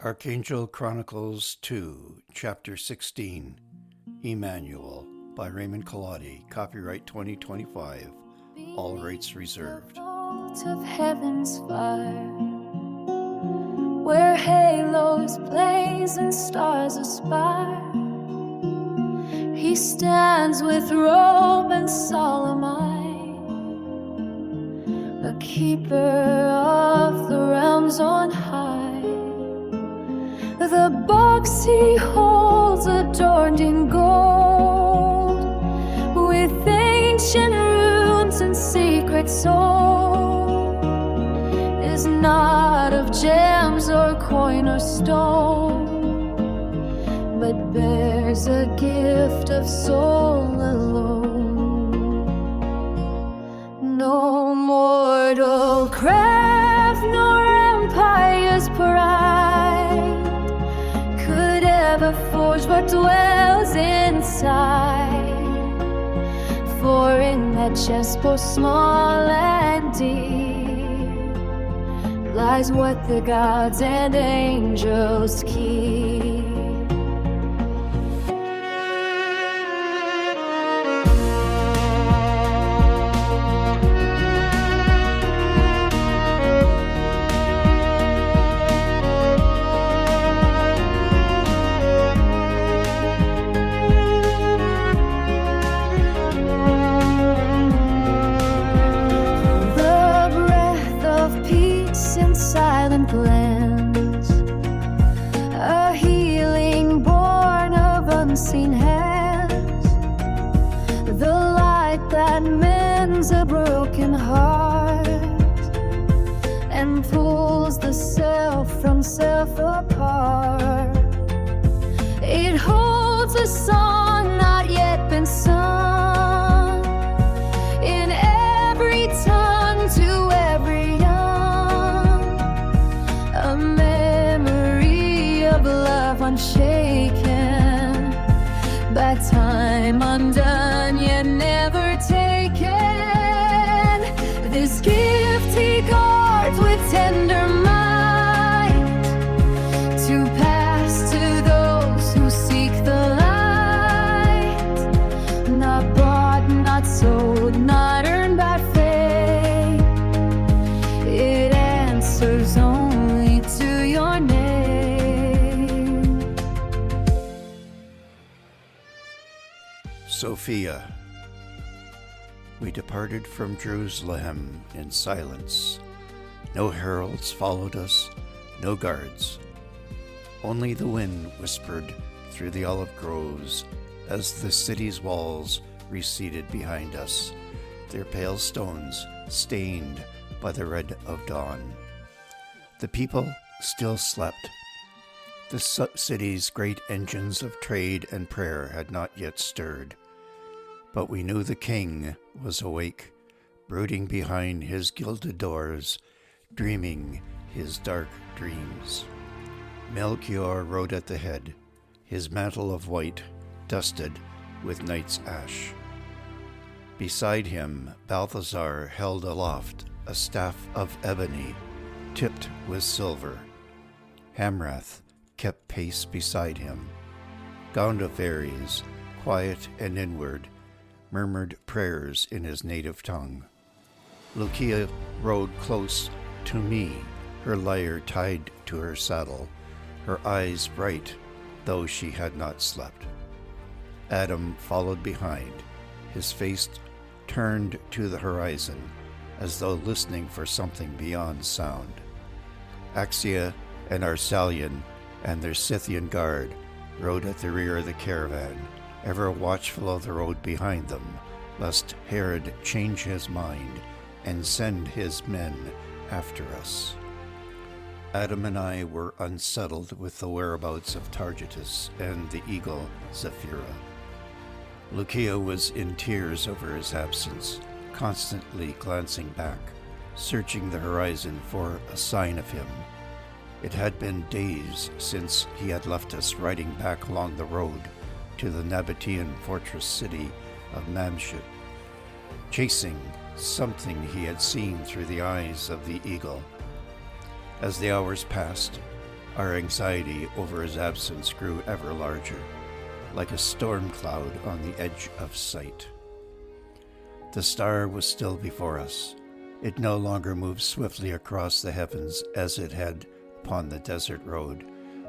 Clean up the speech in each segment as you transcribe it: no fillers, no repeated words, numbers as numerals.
Archangel Chronicles 2, Chapter 16, Emmanuel, by Raymond Collotti, copyright 2025, all rights reserved. Of heaven's fire, where halos blaze and stars aspire, he stands with robe and solemn eye, a keeper of the realms on high. The box he holds adorned in gold, with ancient runes and secret soul, is not of gems or coin or stone, but bears a gift of soul alone. No mortal craft nor empire's pride could ever forge what dwells inside. For in that chessboard small and deep lies what the gods and angels keep. Glance, a healing born of unseen hands, the light that mends a broken heart and pulls the self from self apart. It holds a song not yet been sung in every tongue to every unshaken by time, undone yet never taken. This gift he guards with tender might, to pass to those who seek the light, not bought, not sold, not earned by faith. It answers only to your name. Sophia. We departed from Jerusalem in silence. No heralds followed us, no guards. Only the wind whispered through the olive groves as the city's walls receded behind us, their pale stones stained by the red of dawn. The people still slept. The city's great engines of trade and prayer had not yet stirred. But we knew the king was awake, brooding behind his gilded doors, dreaming his dark dreams. Melchior rode at the head, his mantle of white dusted with night's ash. Beside him, Balthazar held aloft a staff of ebony, tipped with silver. Hamrath kept pace beside him. Gondophares, quiet and inward, murmured prayers in his native tongue. Loukia rode close to me, her lyre tied to her saddle, her eyes bright, though she had not slept. Adam followed behind, his face turned to the horizon, as though listening for something beyond sound. Axia and Arcelian and their Scythian guard rode at the rear of the caravan, ever watchful of the road behind them, lest Herod change his mind and send his men after us. Adam and I were unsettled with the whereabouts of Targetus and the eagle Zephira. Loukia was in tears over his absence, constantly glancing back, searching the horizon for a sign of him. It had been days since he had left us riding back along the road to the Nabatean fortress city of Mamshut, chasing something he had seen through the eyes of the eagle. As the hours passed, Our anxiety over his absence grew ever larger, like a storm cloud on the edge of sight. The star was still before us. It no longer moved swiftly across the heavens as it had upon the desert road,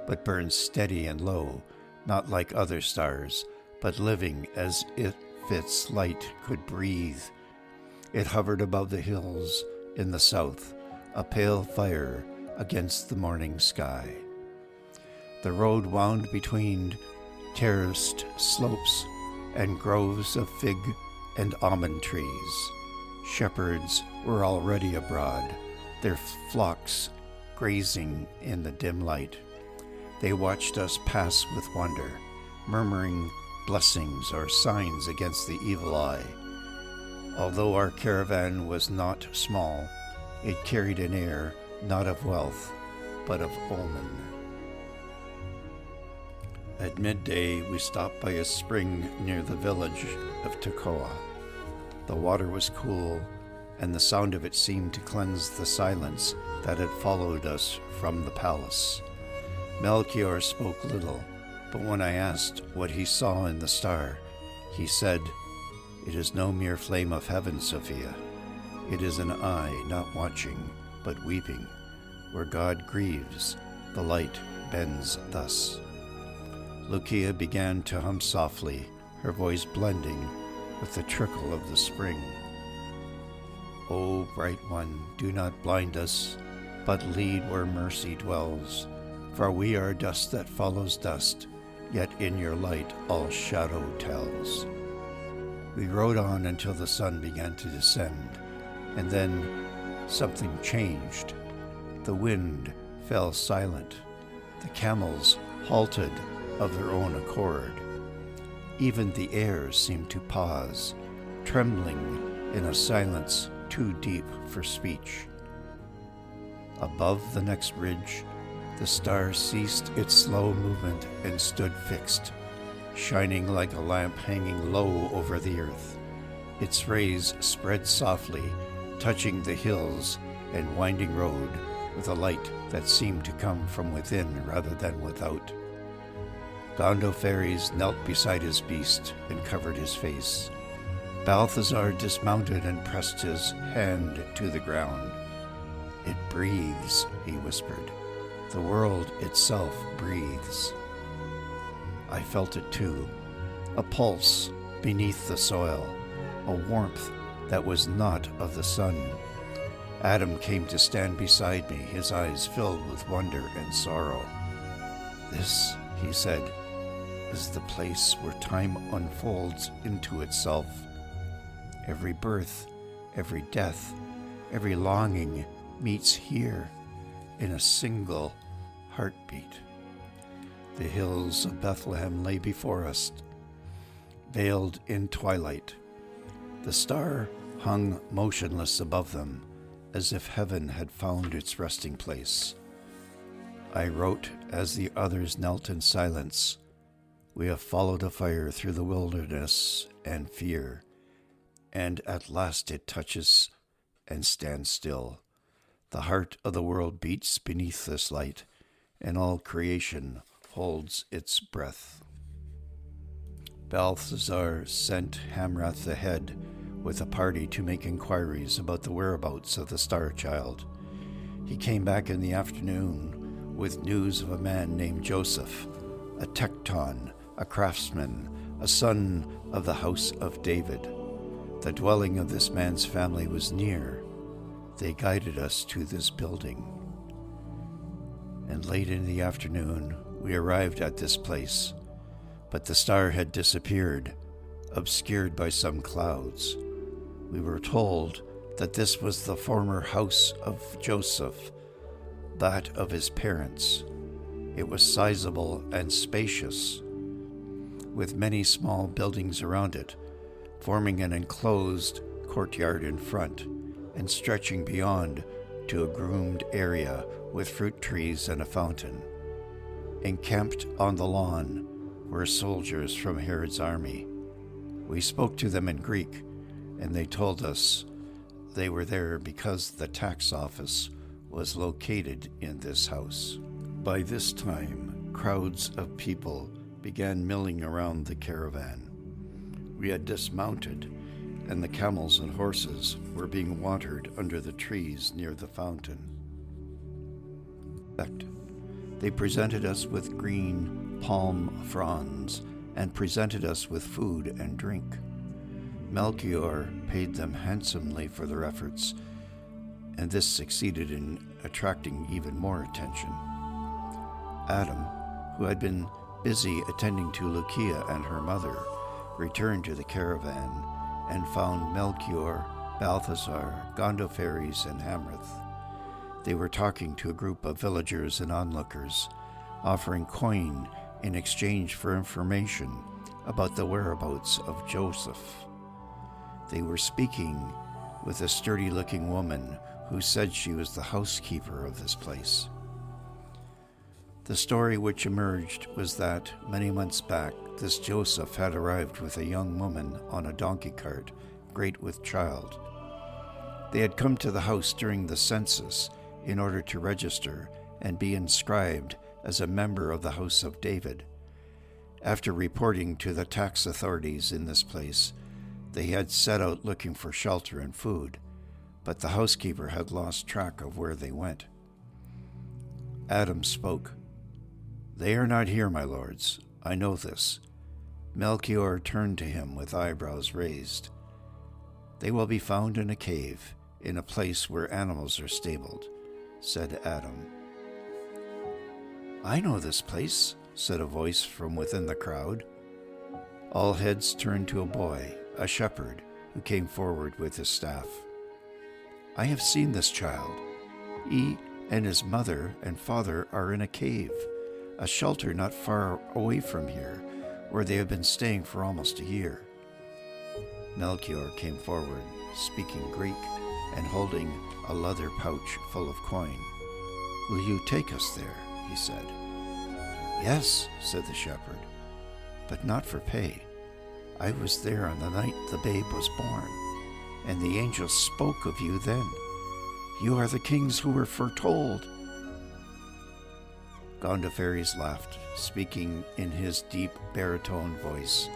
but burned steady and low, not like other stars, but living as if its light could breathe. It hovered above the hills in the south, a pale fire against the morning sky. The road wound between terraced slopes and groves of fig and almond trees. Shepherds were already abroad, their flocks grazing in the dim light. They watched us pass with wonder, murmuring blessings or signs against the evil eye. Although our caravan was not small, it carried an air not of wealth, but of omen. At midday, we stopped by a spring near the village of Tekoa. The water was cool, and the sound of it seemed to cleanse the silence that had followed us from the palace. Melchior spoke little, but when I asked what he saw in the star, he said, "It is no mere flame of heaven, Sophia. It is an eye not watching, but weeping. Where God grieves, the light bends thus." Loukia began to hum softly, her voice blending with the trickle of the spring. "O bright one, do not blind us, but lead where mercy dwells. For we are dust that follows dust, yet in your light all shadow tells." We rode on until the sun began to descend, and then something changed. The wind fell silent. The camels halted of their own accord. Even the air seemed to pause, trembling in a silence too deep for speech. Above the next ridge, the star ceased its slow movement and stood fixed, shining like a lamp hanging low over the earth. Its rays spread softly, touching the hills and winding road with a light that seemed to come from within rather than without. Gondophares knelt beside his beast and covered his face. Balthazar dismounted and pressed his hand to the ground. "It breathes," he whispered. "The world itself breathes." I felt it too, a pulse beneath the soil, a warmth that was not of the sun. Adam came to stand beside me, his eyes filled with wonder and sorrow. "This," he said, "is the place where time unfolds into itself. Every birth, every death, every longing meets here in a single heartbeat." The hills of Bethlehem lay before us, veiled in twilight. The star hung motionless above them, as if heaven had found its resting place. I wrote as the others knelt in silence, "We have followed a fire through the wilderness and fear, and at last it touches and stands still. The heart of the world beats beneath this light, and all creation holds its breath." Balthazar sent Hamrath ahead with a party to make inquiries about the whereabouts of the star child. He came back in the afternoon with news of a man named Joseph, a tecton, a craftsman, a son of the house of David. The dwelling of this man's family was near. They guided us to this building. And late in the afternoon, we arrived at this place, but the star had disappeared, obscured by some clouds. We were told that this was the former house of Joseph, that of his parents. It was sizable and spacious, with many small buildings around it, forming an enclosed courtyard in front and stretching beyond to a groomed area with fruit trees and a fountain. Encamped on the lawn were soldiers from Herod's army. We spoke to them in Greek, and they told us they were there because the tax office was located in this house. By this time, crowds of people began milling around the caravan. We had dismounted, and the camels and horses were being watered under the trees near the fountain. They presented us with green palm fronds and presented us with food and drink. Melchior paid them handsomely for their efforts, and this succeeded in attracting even more attention. Adam, who had been busy attending to Loukia and her mother, returned to the caravan and found Melchior, Balthazar, Gondophares, and Hamrith. They were talking to a group of villagers and onlookers, offering coin in exchange for information about the whereabouts of Joseph. They were speaking with a sturdy-looking woman who said she was the housekeeper of this place. The story which emerged was that many months back, this Joseph had arrived with a young woman on a donkey cart, great with child. They had come to the house during the census in order to register and be inscribed as a member of the house of David. After reporting to the tax authorities in this place, they had set out looking for shelter and food, but the housekeeper had lost track of where they went. Adam spoke. "They are not here, my lords. I know this." Melchior turned to him with eyebrows raised. "They will be found in a cave, in a place where animals are stabled," said Adam. "I know this place," said a voice from within the crowd. All heads turned to a boy, a shepherd, who came forward with his staff. "I have seen this child. He and his mother and father are in a cave, a shelter not far away from here, where they have been staying for almost a year." Melchior came forward, speaking Greek and holding a leather pouch full of coin. "Will you take us there?" he said. "Yes," said the shepherd, "but not for pay. I was there on the night the babe was born, and the angel spoke of you then. You are the kings who were foretold." Gondophares laughed, speaking in his deep baritone voice.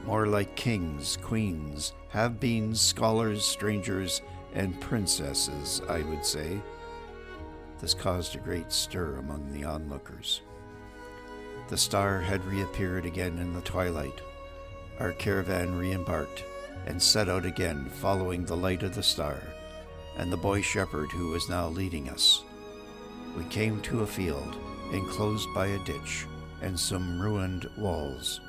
"More like kings, queens, have-beens, scholars, strangers, and princesses, I would say." This caused a great stir among the onlookers. The star had reappeared again in the twilight. Our caravan re-embarked and set out again, following the light of the star and the boy shepherd who was now leading us. We came to a field enclosed by a ditch and some ruined walls.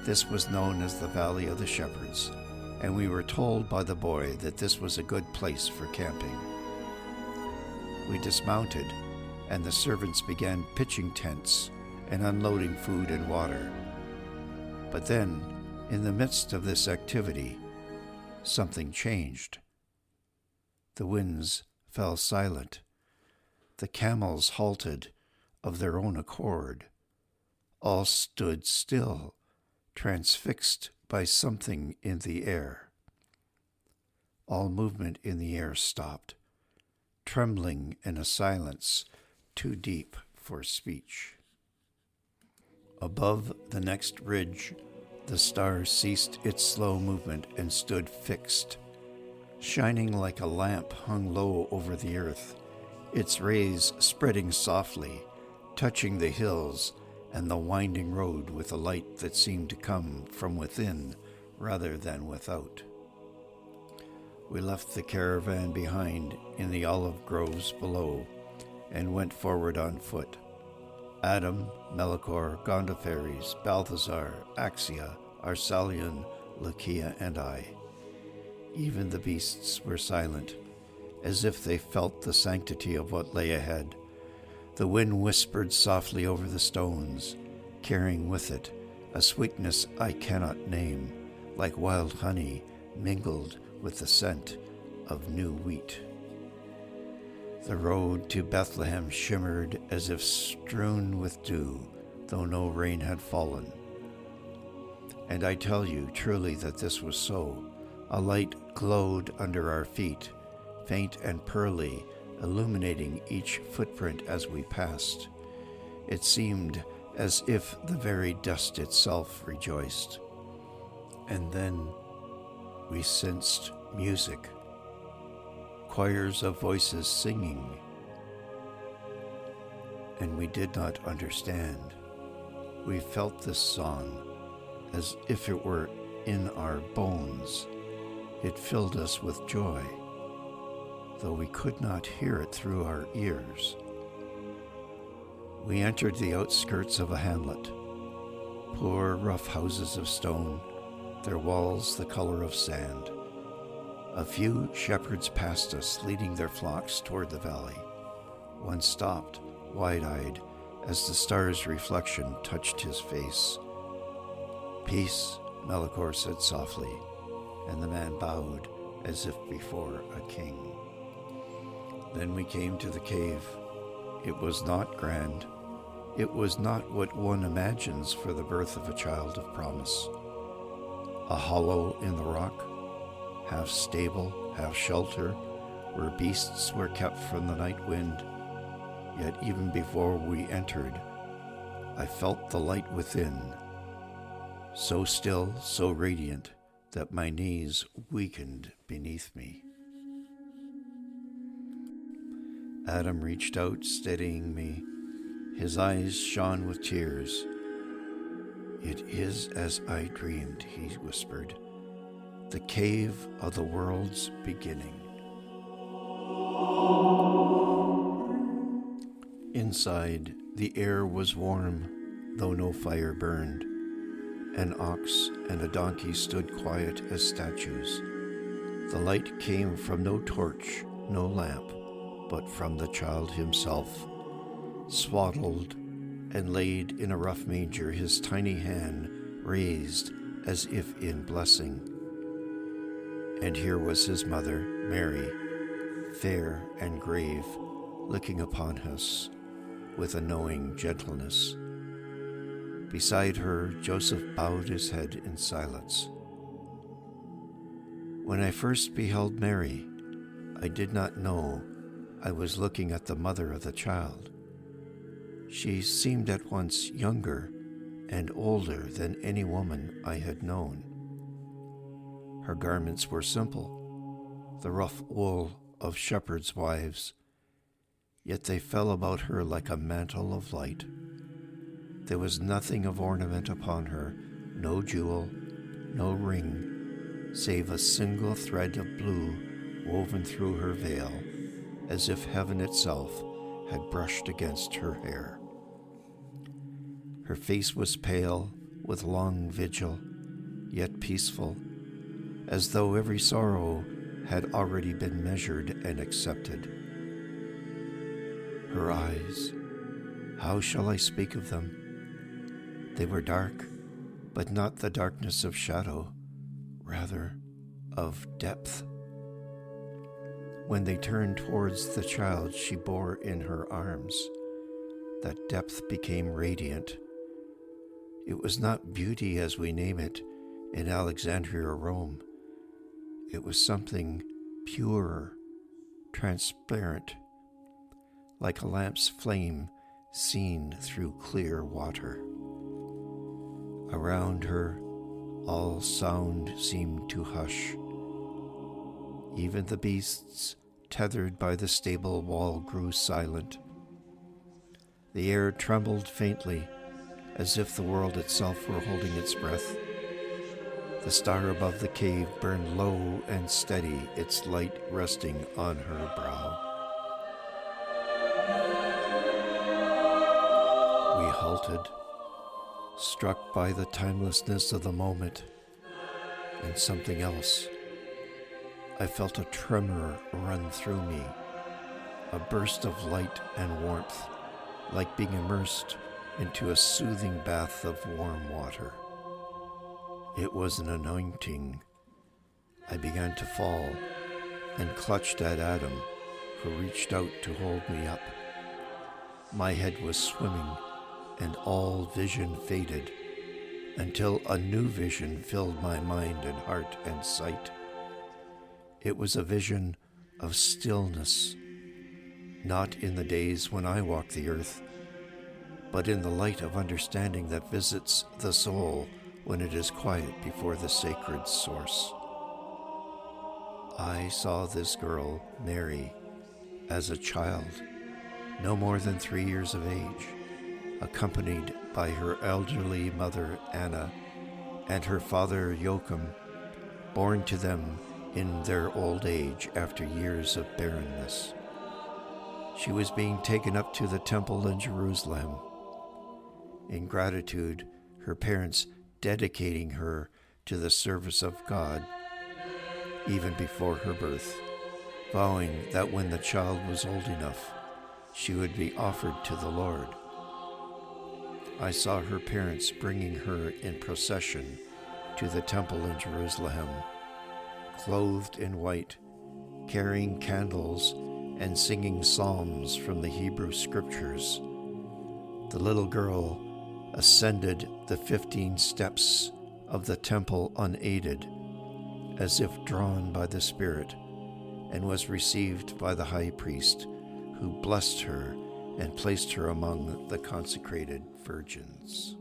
This was known as the Valley of the Shepherds, and we were told by the boy that this was a good place for camping. We dismounted, and the servants began pitching tents and unloading food and water. But then, in the midst of this activity, something changed. The winds fell silent. The camels halted of their own accord. All stood still, transfixed by something in the air. All movement in the air stopped, trembling in a silence too deep for speech. Above the next ridge, the star ceased its slow movement and stood fixed, shining like a lamp hung low over the earth, its rays spreading softly, touching the hills and the winding road with a light that seemed to come from within rather than without. We left the caravan behind in the olive groves below and went forward on foot. Adam, Melchior, Gondophares, Balthazar, Axia, Arsalion, Loukia, and I. Even the beasts were silent, as if they felt the sanctity of what lay ahead. The wind whispered softly over the stones, carrying with it a sweetness I cannot name, like wild honey mingled with the scent of new wheat. The road to Bethlehem shimmered as if strewn with dew, though no rain had fallen. And I tell you truly that this was so. A light glowed under our feet, faint and pearly, illuminating each footprint as we passed. It seemed as if the very dust itself rejoiced. And then we sensed music, choirs of voices singing, and we did not understand. We felt this song as if it were in our bones. It filled us with joy, though we could not hear it through our ears. We entered the outskirts of a hamlet, poor rough houses of stone, their walls the color of sand. A few shepherds passed us, leading their flocks toward the valley. One stopped, wide-eyed, as the star's reflection touched his face. "Peace," Melchior said softly, and the man bowed as if before a king. Then we came to the cave. It was not grand. It was not what one imagines for the birth of a child of promise. A hollow in the rock, half stable, half shelter, where beasts were kept from the night wind. Yet even before we entered, I felt the light within, so still, so radiant, that my knees weakened beneath me. Adam reached out, steadying me. His eyes shone with tears. "It is as I dreamed," he whispered, "the cave of the world's beginning." Inside, the air was warm, though no fire burned. An ox and a donkey stood quiet as statues. The light came from no torch, no lamp, but from the child himself, swaddled and laid in a rough manger, his tiny hand raised as if in blessing. And here was his mother, Mary, fair and grave, looking upon us with a knowing gentleness. Beside her, Joseph bowed his head in silence. When I first beheld Mary, I did not know I was looking at the mother of the child. She seemed at once younger and older than any woman I had known. Her garments were simple, the rough wool of shepherds' wives, yet they fell about her like a mantle of light. There was nothing of ornament upon her, no jewel, no ring, save a single thread of blue woven through her veil, as if heaven itself had brushed against her hair. Her face was pale with long vigil, yet peaceful, as though every sorrow had already been measured and accepted. Her eyes, how shall I speak of them? They were dark, but not the darkness of shadow, rather of depth. When they turned towards the child she bore in her arms, that depth became radiant. It was not beauty as we name it in Alexandria or Rome. It was something purer, transparent, like a lamp's flame seen through clear water. Around her, all sound seemed to hush. Even the beasts, tethered by the stable wall, grew silent. The air trembled faintly, as if the world itself were holding its breath. The star above the cave burned low and steady, its light resting on her brow. We halted, struck by the timelessness of the moment, and something else. I felt a tremor run through me, a burst of light and warmth, like being immersed into a soothing bath of warm water. It was an anointing. I began to fall and clutched at Adam, who reached out to hold me up. My head was swimming, and all vision faded, until a new vision filled my mind and heart and sight. It was a vision of stillness, not in the days when I walk the earth, but in the light of understanding that visits the soul when it is quiet before the sacred source. I saw this girl, Mary, as a child, no more than 3 years of age, accompanied by her elderly mother Anna and her father Joachim, born to them in their old age after years of barrenness. She was being taken up to the temple in Jerusalem. In gratitude, her parents dedicating her to the service of God even before her birth, vowing that when the child was old enough, she would be offered to the Lord. I saw her parents bringing her in procession to the temple in Jerusalem, clothed in white, carrying candles and singing psalms from the Hebrew scriptures. The little girl ascended the 15 steps of the temple unaided, as if drawn by the Spirit, and was received by the high priest, who blessed her and placed her among the consecrated virgins.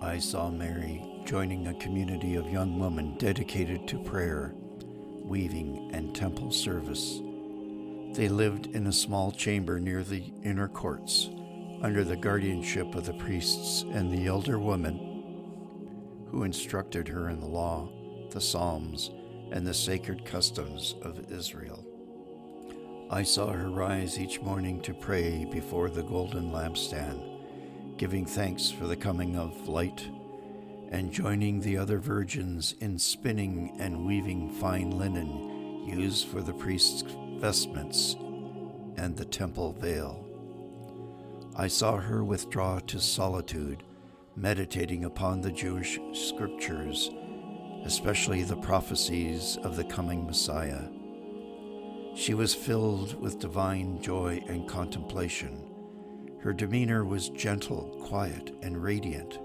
I saw Mary joining a community of young women dedicated to prayer, weaving, and temple service. They lived in a small chamber near the inner courts, under the guardianship of the priests and the elder women, who instructed her in the law, the Psalms, and the sacred customs of Israel. I saw her rise each morning to pray before the golden lampstand, giving thanks for the coming of light, and joining the other virgins in spinning and weaving fine linen used for the priest's vestments and the temple veil. I saw her withdraw to solitude, meditating upon the Jewish scriptures, especially the prophecies of the coming Messiah. She was filled with divine joy and contemplation. Her demeanor was gentle, quiet, and radiant,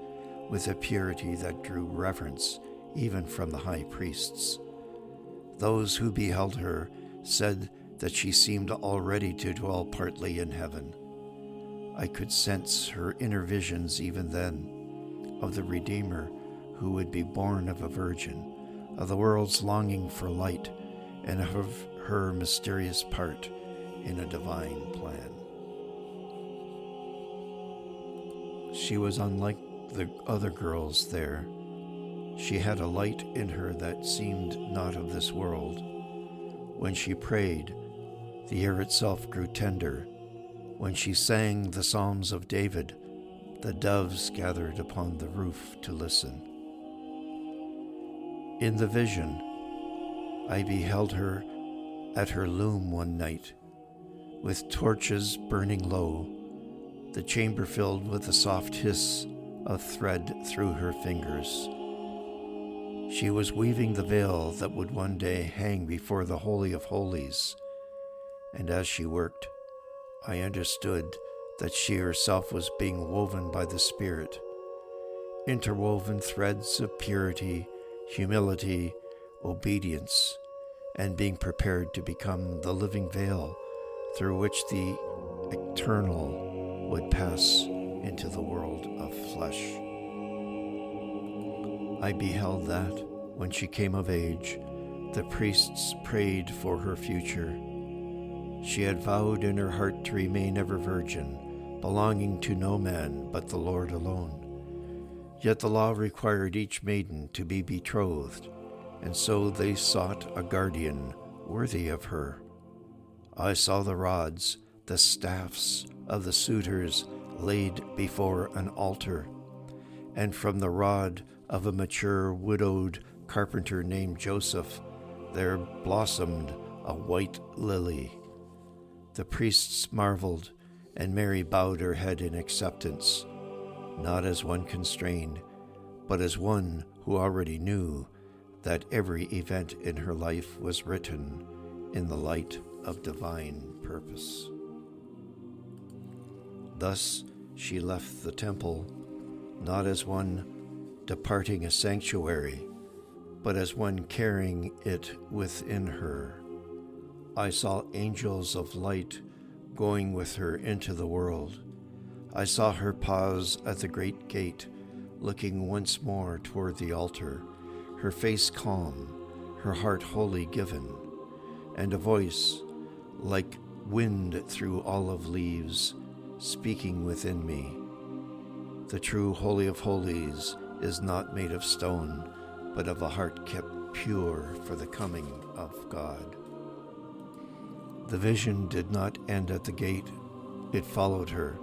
with a purity that drew reverence even from the high priests. Those who beheld her said that she seemed already to dwell partly in heaven. I could sense her inner visions even then, of the Redeemer who would be born of a virgin, of the world's longing for light, and of her mysterious part in a divine plan. She was unlike the other girls there. She had a light in her that seemed not of this world. When she prayed, the air itself grew tender. When she sang the Psalms of David, the doves gathered upon the roof to listen. In the vision, I beheld her at her loom one night, with torches burning low, the chamber filled with the soft hiss of thread through her fingers. She was weaving the veil that would one day hang before the Holy of Holies, and as she worked, I understood that she herself was being woven by the Spirit, interwoven threads of purity, humility, obedience, and being prepared to become the living veil through which the eternal would pass into the world of flesh. I beheld that, when she came of age, the priests prayed for her future. She had vowed in her heart to remain ever virgin, belonging to no man but the Lord alone. Yet the law required each maiden to be betrothed, and so they sought a guardian worthy of her. I saw the rods, the staffs of the suitors laid before an altar, and from the rod of a mature widowed carpenter named Joseph there blossomed a white lily. The priests marveled, and Mary bowed her head in acceptance, not as one constrained, but as one who already knew that every event in her life was written in the light of divine purpose. Thus she left the temple, not as one departing a sanctuary, but as one carrying it within her. I saw angels of light going with her into the world. I saw her pause at the great gate, looking once more toward the altar, her face calm, her heart wholly given, and a voice like wind through olive leaves speaking within me. The true Holy of Holies is not made of stone, but of a heart kept pure for the coming of God. The vision did not end at the gate. It followed her,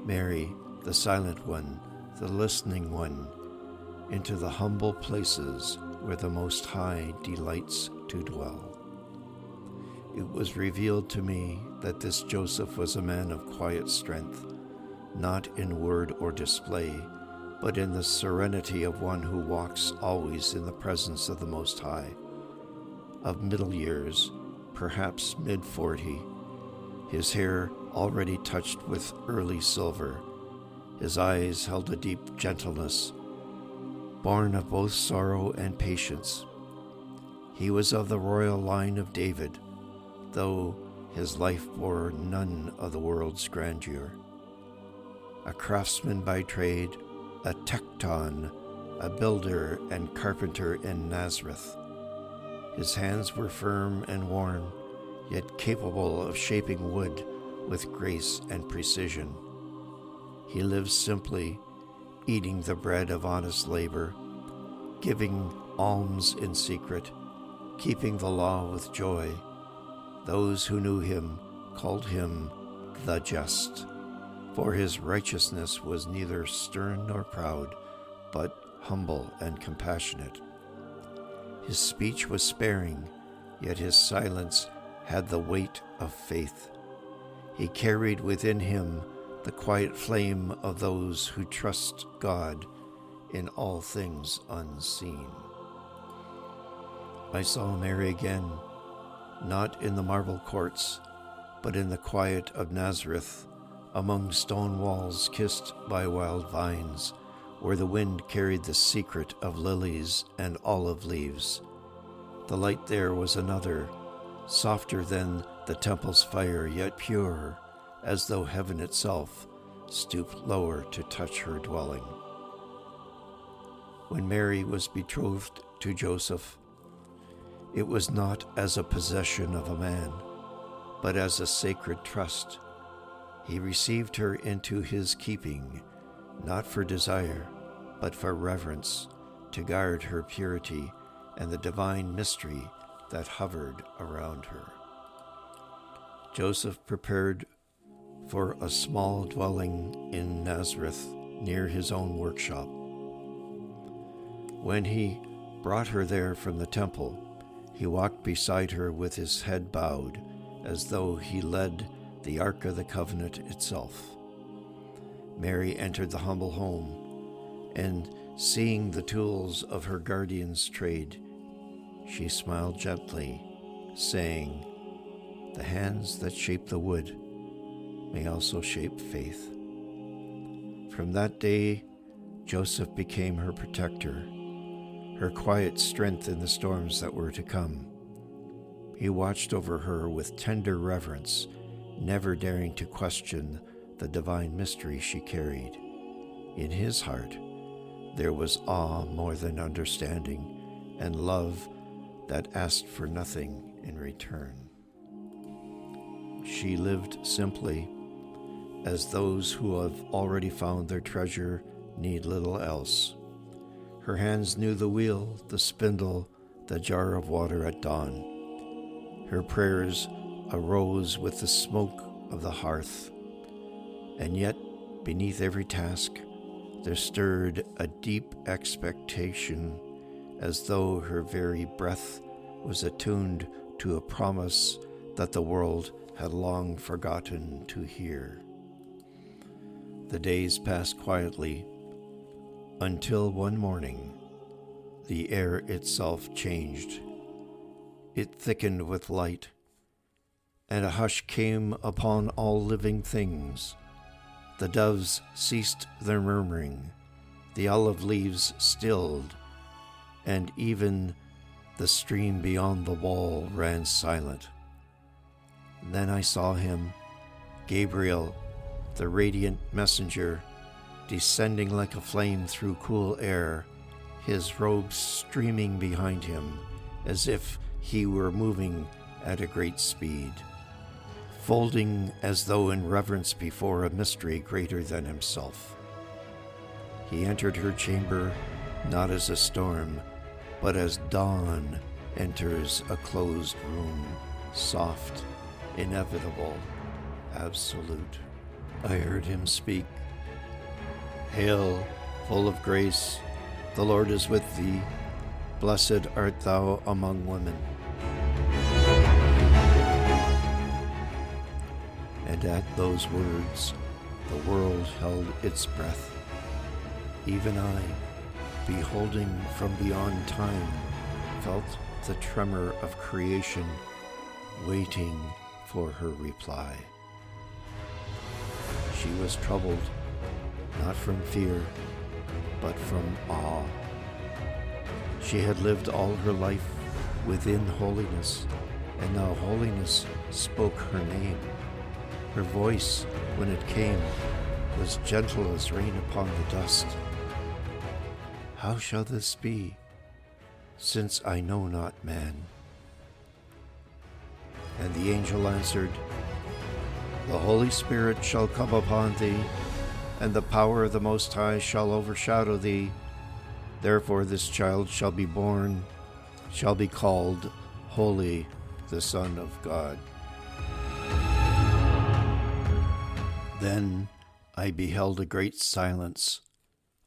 Mary, the silent one, the listening one, into the humble places where the Most High delights to dwell. It was revealed to me that this Joseph was a man of quiet strength, not in word or display, but in the serenity of one who walks always in the presence of the Most High. Of middle years, perhaps mid-40, his hair already touched with early silver, his eyes held a deep gentleness, born of both sorrow and patience. He was of the royal line of David, though his life bore none of the world's grandeur. A craftsman by trade, a tecton, a builder and carpenter in Nazareth. His hands were firm and worn, yet capable of shaping wood with grace and precision. He lived simply, eating the bread of honest labor, giving alms in secret, keeping the law with joy. Those who knew him called him the Just, for his righteousness was neither stern nor proud, but humble and compassionate. His speech was sparing, yet his silence had the weight of faith. He carried within him the quiet flame of those who trust God in all things unseen. I saw Mary again, not in the marble courts, but in the quiet of Nazareth, among stone walls kissed by wild vines, where the wind carried the secret of lilies and olive leaves. The light there was another, softer than the temple's fire, yet purer, as though heaven itself stooped lower to touch her dwelling. When Mary was betrothed to Joseph, it was not as a possession of a man, but as a sacred trust. He received her into his keeping, not for desire, but for reverence, to guard her purity and the divine mystery that hovered around her. Joseph prepared for a small dwelling in Nazareth near his own workshop. When he brought her there from the temple, he walked beside her with his head bowed, as though he led the Ark of the Covenant itself. Mary entered the humble home, and seeing the tools of her guardian's trade, she smiled gently, saying, "The hands that shape the wood may also shape faith." From that day, Joseph became her protector, her quiet strength in the storms that were to come. He watched over her with tender reverence, never daring to question the divine mystery she carried. In his heart, there was awe more than understanding, and love that asked for nothing in return. She lived simply, as those who have already found their treasure need little else. Her hands knew the wheel, the spindle, the jar of water at dawn. Her prayers arose with the smoke of the hearth, and yet beneath every task there stirred a deep expectation, as though her very breath was attuned to a promise that the world had long forgotten to hear. The days passed quietly, until one morning the air itself changed. It thickened with light, and a hush came upon all living things. The doves ceased their murmuring, the olive leaves stilled, and even the stream beyond the wall ran silent. Then I saw him, Gabriel, the radiant messenger, descending like a flame through cool air, his robes streaming behind him as if he were moving at a great speed, folding as though in reverence before a mystery greater than himself. He entered her chamber not as a storm, but as dawn enters a closed room, soft, inevitable, absolute. I heard him speak, "Hail, full of grace, the Lord is with thee. Blessed art thou among women." And at those words, the world held its breath. Even I, beholding from beyond time, felt the tremor of creation, waiting for her reply. She was troubled, not from fear, but from awe. She had lived all her life within holiness, and now holiness spoke her name. Her voice, when it came, was gentle as rain upon the dust. How shall this be, since I know not man? And the angel answered, "The Holy Spirit shall come upon thee, and the power of the Most High shall overshadow thee. Therefore this child shall be born, shall be called Holy, the Son of God." Then I beheld a great silence,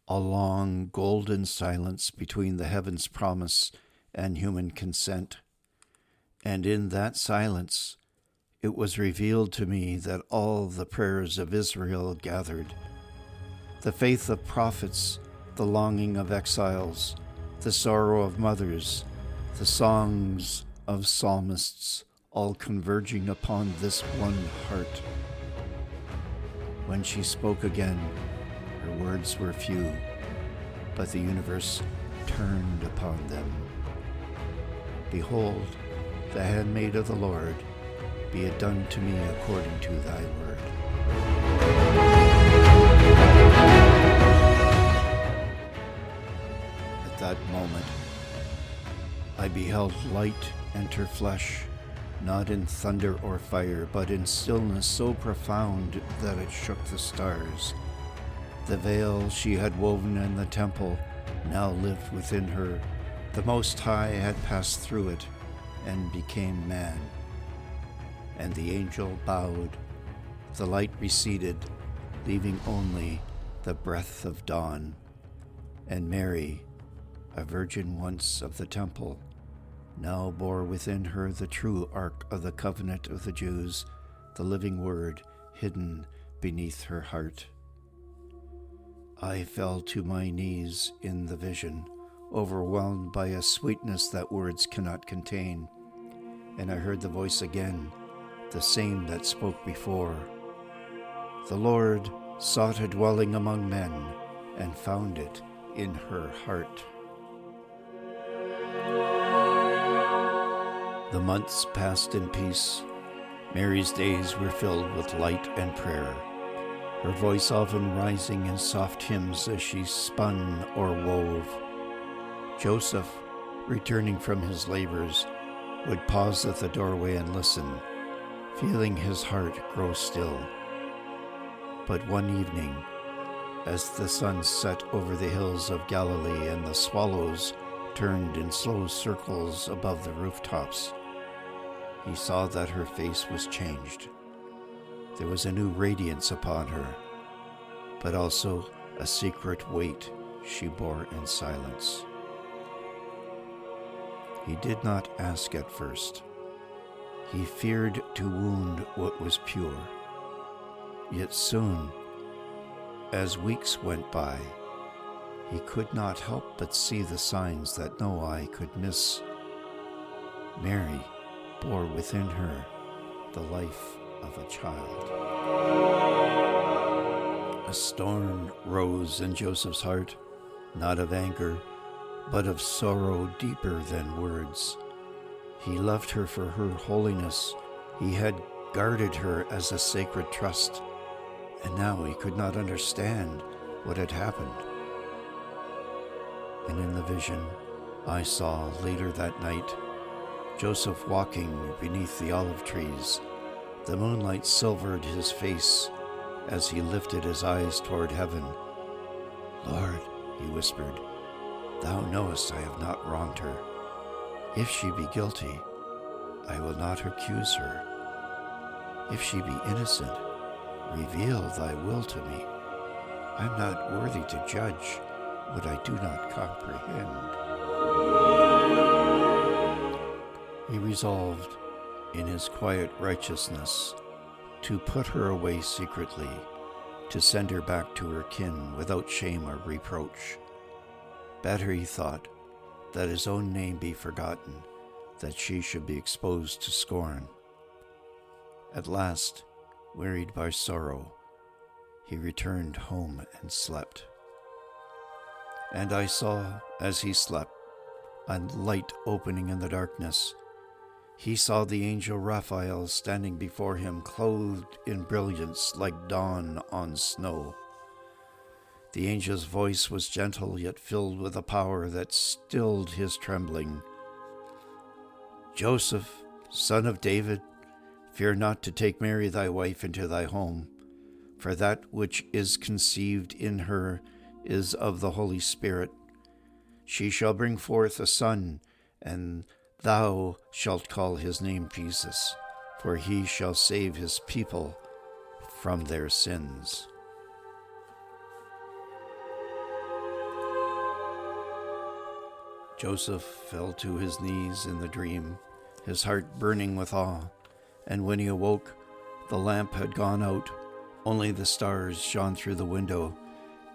a long golden silence between the heaven's promise and human consent. And in that silence it was revealed to me that all the prayers of Israel gathered, the faith of prophets, the longing of exiles, the sorrow of mothers, the songs of psalmists, all converging upon this one heart. When she spoke again, her words were few, but the universe turned upon them. "Behold, the handmaid of the Lord, be it done to me according to thy word." At that moment, I beheld light enter flesh, not in thunder or fire, but in stillness so profound that it shook the stars. The veil she had woven in the temple now lived within her. The Most High had passed through it and became man. And the angel bowed. The light receded, leaving only the breath of dawn. And Mary, a virgin once of the temple, now bore within her the true ark of the covenant of the Jews, the living word hidden beneath her heart. I fell to my knees in the vision, overwhelmed by a sweetness that words cannot contain, and I heard the voice again, the same that spoke before. The Lord sought a dwelling among men and found it in her heart. The months passed in peace. Mary's days were filled with light and prayer, her voice often rising in soft hymns as she spun or wove. Joseph, returning from his labors, would pause at the doorway and listen, feeling his heart grow still. But one evening, as the sun set over the hills of Galilee and the swallows turned in slow circles above the rooftops, he saw that her face was changed. There was a new radiance upon her, but also a secret weight she bore in silence. He did not ask at first. He feared to wound what was pure. Yet soon, as weeks went by, he could not help but see the signs that no eye could miss. Mary bore within her the life of a child. A storm rose in Joseph's heart, not of anger, but of sorrow deeper than words. He loved her for her holiness. He had guarded her as a sacred trust, and now he could not understand what had happened. And in the vision I saw later that night Joseph walking beneath the olive trees. The moonlight silvered his face as he lifted his eyes toward heaven. "Lord," he whispered, "thou knowest I have not wronged her. If she be guilty, I will not accuse her. If she be innocent, reveal thy will to me. I am not worthy to judge what I do not comprehend." He resolved, in his quiet righteousness, to put her away secretly, to send her back to her kin without shame or reproach. Better, he thought, that his own name be forgotten, that she should be exposed to scorn. At last, wearied by sorrow, he returned home and slept. And I saw, as he slept, a light opening in the darkness. He saw the angel Raphael standing before him, clothed in brilliance like dawn on snow. The angel's voice was gentle, yet filled with a power that stilled his trembling. "Joseph, son of David, fear not to take Mary thy wife into thy home, for that which is conceived in her is of the Holy Spirit. She shall bring forth a son, and thou shalt call his name Jesus, for he shall save his people from their sins." Joseph fell to his knees in the dream, his heart burning with awe, and when he awoke, the lamp had gone out. Only the stars shone through the window,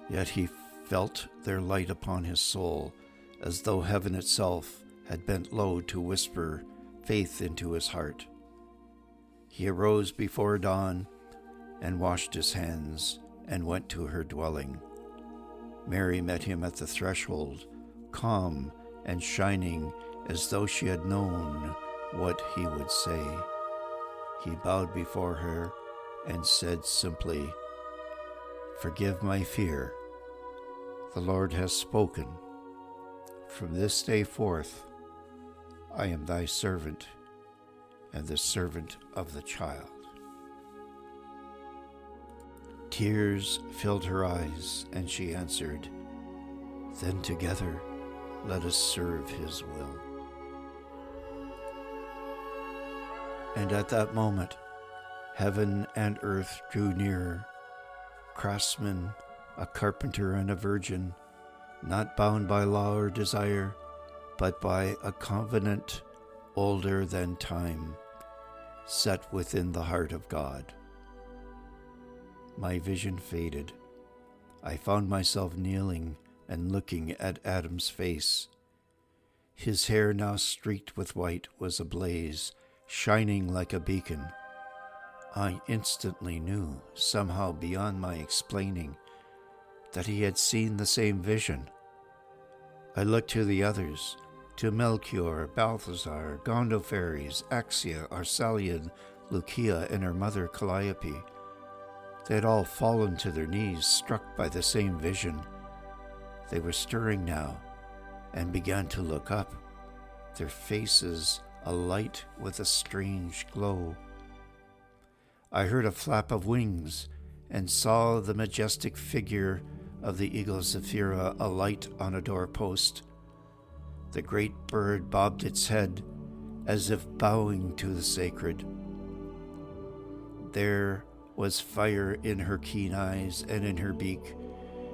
yet he felt their light upon his soul, as though heaven itself had bent low to whisper faith into his heart. He arose before dawn and washed his hands and went to her dwelling. Mary met him at the threshold, calm and shining as though she had known what he would say. He bowed before her and said simply, "Forgive my fear. The Lord has spoken. From this day forth, I am thy servant and the servant of the child." Tears filled her eyes, and she answered, "Then together let us serve his will." And at that moment, heaven and earth drew nearer. Craftsmen, a carpenter and a virgin, not bound by law or desire, but by a covenant older than time, set within the heart of God. My vision faded. I found myself kneeling and looking at Adam's face. His hair, now streaked with white, was ablaze, shining like a beacon. I instantly knew, somehow beyond my explaining, that he had seen the same vision. I looked to the others, to Melchior, Balthazar, Gondophares, Axia, Arcelian, Loukia, and her mother Calliope. They had all fallen to their knees, struck by the same vision. They were stirring now and began to look up, their faces alight with a strange glow. I heard a flap of wings and saw the majestic figure of the eagle Sophia alight on a doorpost. The great bird bobbed its head as if bowing to the sacred. There was fire in her keen eyes and in her beak,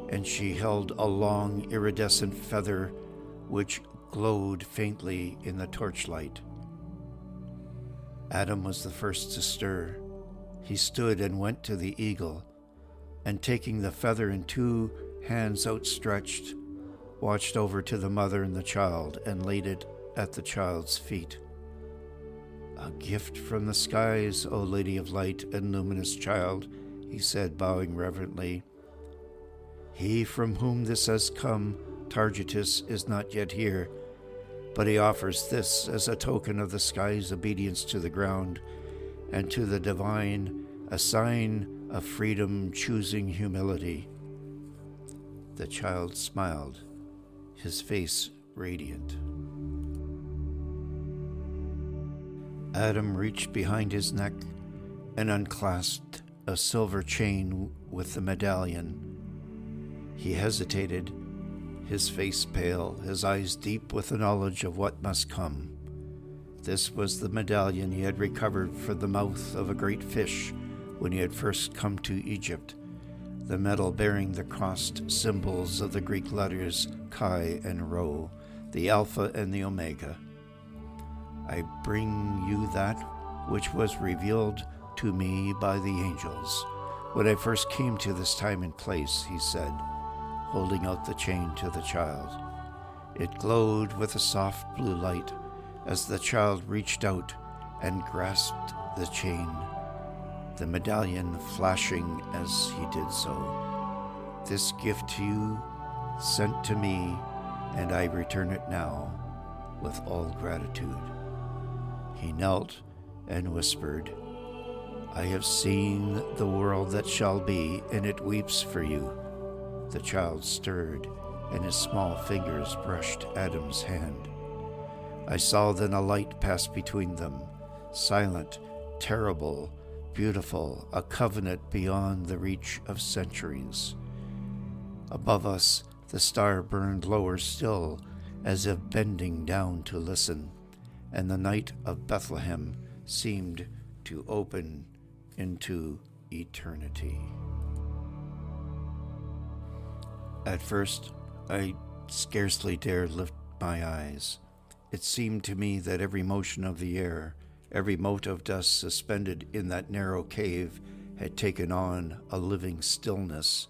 and she held a long iridescent feather which glowed faintly in the torchlight. Adam was the first to stir. He stood and went to the eagle, and taking the feather in 2 hands outstretched, watched over to the mother and the child and laid it at the child's feet. "A gift from the skies, O Lady of Light and luminous child," he said, bowing reverently. "He from whom this has come, Targetus, is not yet here, but he offers this as a token of the sky's obedience to the ground, and to the divine a sign of freedom choosing humility. The child smiled, his face radiant. Adam reached behind his neck and unclasped a silver chain with the medallion. He hesitated, his face pale, his eyes deep with the knowledge of what must come. This was the medallion he had recovered from the mouth of a great fish when he had first come to Egypt, the medal bearing the crossed symbols of the Greek letters Chi and Rho, the Alpha and the Omega. I bring you that which was revealed to me by the angels when I first came to this time and place, he said, holding out the chain to the child. It glowed with a soft blue light as the child reached out and grasped the chain, the medallion flashing as he did so. This gift to you, sent to me, and I return it now with all gratitude. He knelt and whispered, I have seen the world that shall be, and it weeps for you. The child stirred, and his small fingers brushed Adam's hand. I saw then a light pass between them, silent, terrible, beautiful, a covenant beyond the reach of centuries. Above us, the star burned lower still, as if bending down to listen, and the night of Bethlehem seemed to open into eternity. At first, I scarcely dared lift my eyes. It seemed to me that every motion of the air, every mote of dust suspended in that narrow cave had taken on a living stillness.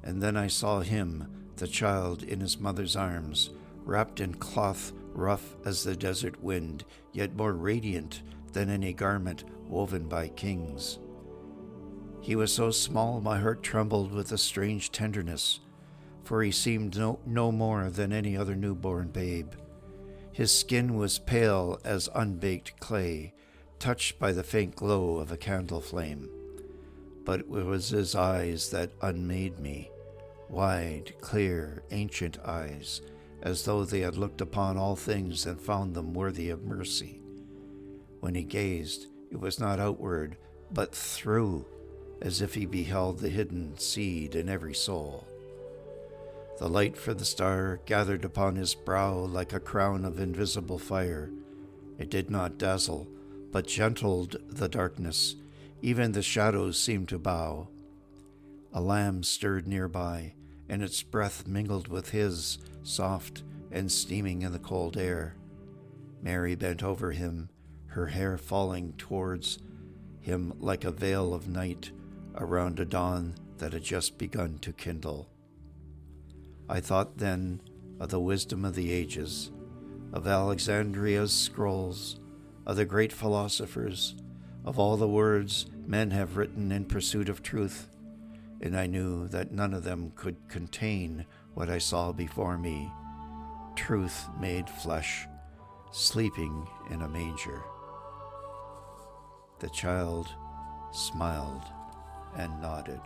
And then I saw him, the child in his mother's arms, wrapped in cloth rough as the desert wind, yet more radiant than any garment woven by kings. He was so small my heart trembled with a strange tenderness, for he seemed no more than any other newborn babe. His skin was pale as unbaked clay, touched by the faint glow of a candle flame. But it was his eyes that unmade me, wide, clear, ancient eyes, as though they had looked upon all things and found them worthy of mercy. When he gazed, it was not outward, but through, as if he beheld the hidden seed in every soul. The light from the star gathered upon his brow like a crown of invisible fire. It did not dazzle, but gentled the darkness. Even the shadows seemed to bow. A lamb stirred nearby, and its breath mingled with his, soft and steaming in the cold air. Mary bent over him, her hair falling towards him like a veil of night around a dawn that had just begun to kindle. I thought then of the wisdom of the ages, of Alexandria's scrolls, of the great philosophers, of all the words men have written in pursuit of truth, and I knew that none of them could contain what I saw before me, truth made flesh, sleeping in a manger. The child smiled and nodded.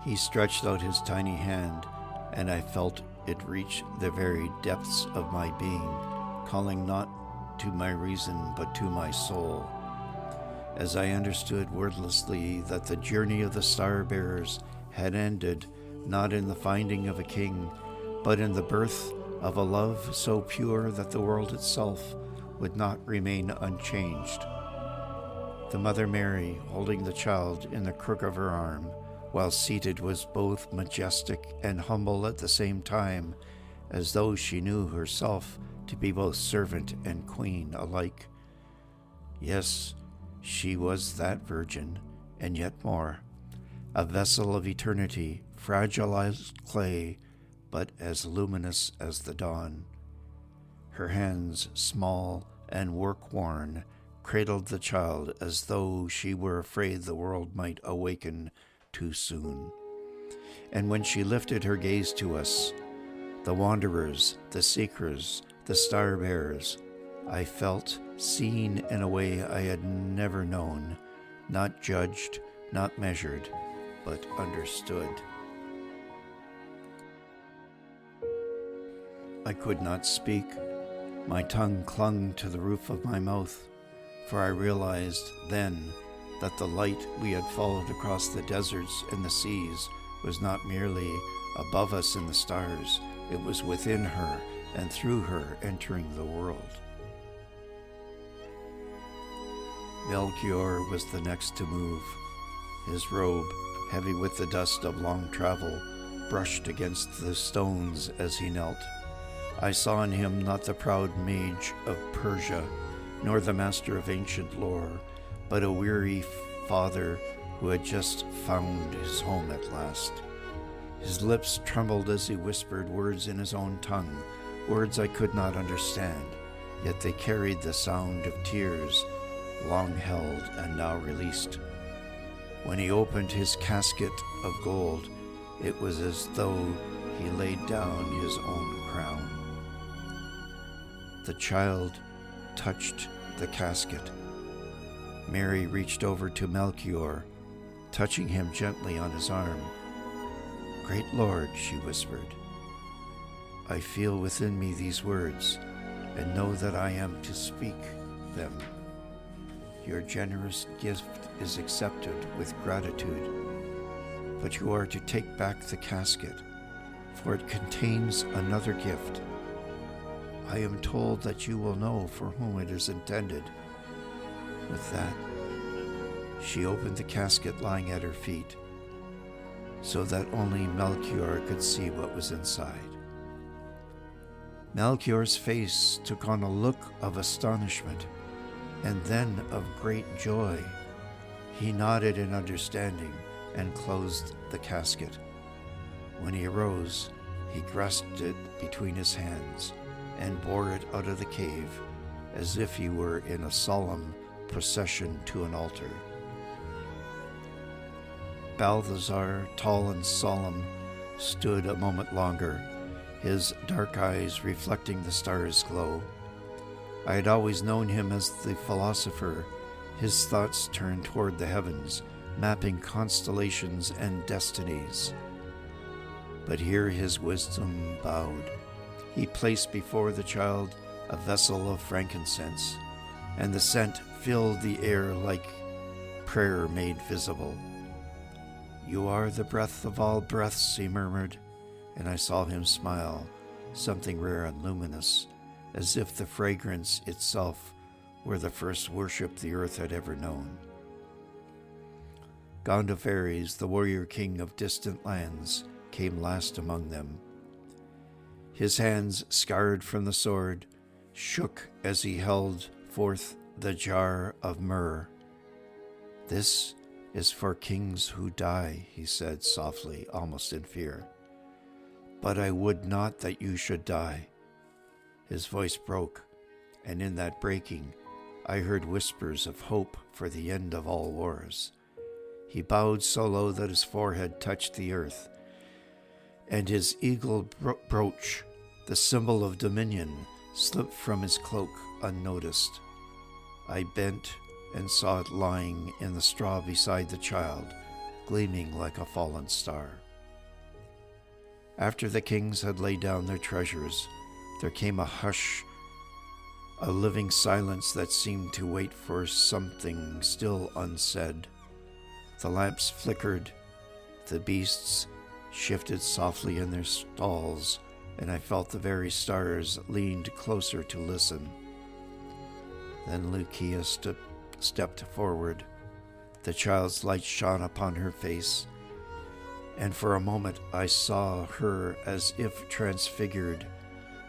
He stretched out his tiny hand, and I felt it reach the very depths of my being, calling not to my reason but to my soul. As I understood wordlessly that the journey of the star-bearers had ended not in the finding of a king, but in the birth of a love so pure that the world itself would not remain unchanged. The Mother Mary, holding the child in the crook of her arm, while seated, was both majestic and humble at the same time, as though she knew herself to be both servant and queen alike. Yes, she was that virgin, and yet more, a vessel of eternity, fragile as clay, but as luminous as the dawn. Her hands, small and work-worn, cradled the child as though she were afraid the world might awaken too soon. And when she lifted her gaze to us, the wanderers, the seekers, the star bearers, I felt seen in a way I had never known, not judged, not measured, but understood. I could not speak. My tongue clung to the roof of my mouth, for I realized then that the light we had followed across the deserts and the seas was not merely above us in the stars, it was within her and through her entering the world. Melchior was the next to move. His robe, heavy with the dust of long travel, brushed against the stones as he knelt. I saw in him not the proud mage of Persia, nor the master of ancient lore, but a weary father who had just found his home at last. His lips trembled as he whispered words in his own tongue, words I could not understand, yet they carried the sound of tears, long held and now released. When he opened his casket of gold, it was as though he laid down his own crown. The child touched the casket. Mary reached over to Melchior, touching him gently on his arm. "Great Lord," she whispered, "I feel within me these words and know that I am to speak them. Your generous gift is accepted with gratitude, but you are to take back the casket, for it contains another gift. I am told that you will know for whom it is intended." With that, she opened the casket lying at her feet, so that only Melchior could see what was inside. Melchior's face took on a look of astonishment and then of great joy. He nodded in understanding and closed the casket. When he arose, he grasped it between his hands and bore it out of the cave as if he were in a solemn procession to an altar. Balthazar, tall and solemn, stood a moment longer, his dark eyes reflecting the stars' glow. I had always known him as the philosopher, his thoughts turned toward the heavens, mapping constellations and destinies. But here his wisdom bowed. He placed before the child a vessel of frankincense, and the scent filled the air like prayer made visible. "You are the breath of all breaths," he murmured, and I saw him smile, something rare and luminous, as if the fragrance itself were the first worship the earth had ever known. Gondophares, the warrior king of distant lands, came last among them. His hands, scarred from the sword, shook as he held forth the jar of myrrh. "This is for kings who die," he said softly, almost in fear. "But I would not that you should die." His voice broke, and in that breaking, I heard whispers of hope for the end of all wars. He bowed so low that his forehead touched the earth, and his eagle brooch, the symbol of dominion, slipped from his cloak unnoticed. I bent and saw it lying in the straw beside the child, gleaming like a fallen star. After the kings had laid down their treasures, there came a hush, a living silence that seemed to wait for something still unsaid. The lamps flickered, the beasts shifted softly in their stalls, and I felt the very stars leaned closer to listen. Then Loukia stepped forward. The child's light shone upon her face, and for a moment I saw her as if transfigured,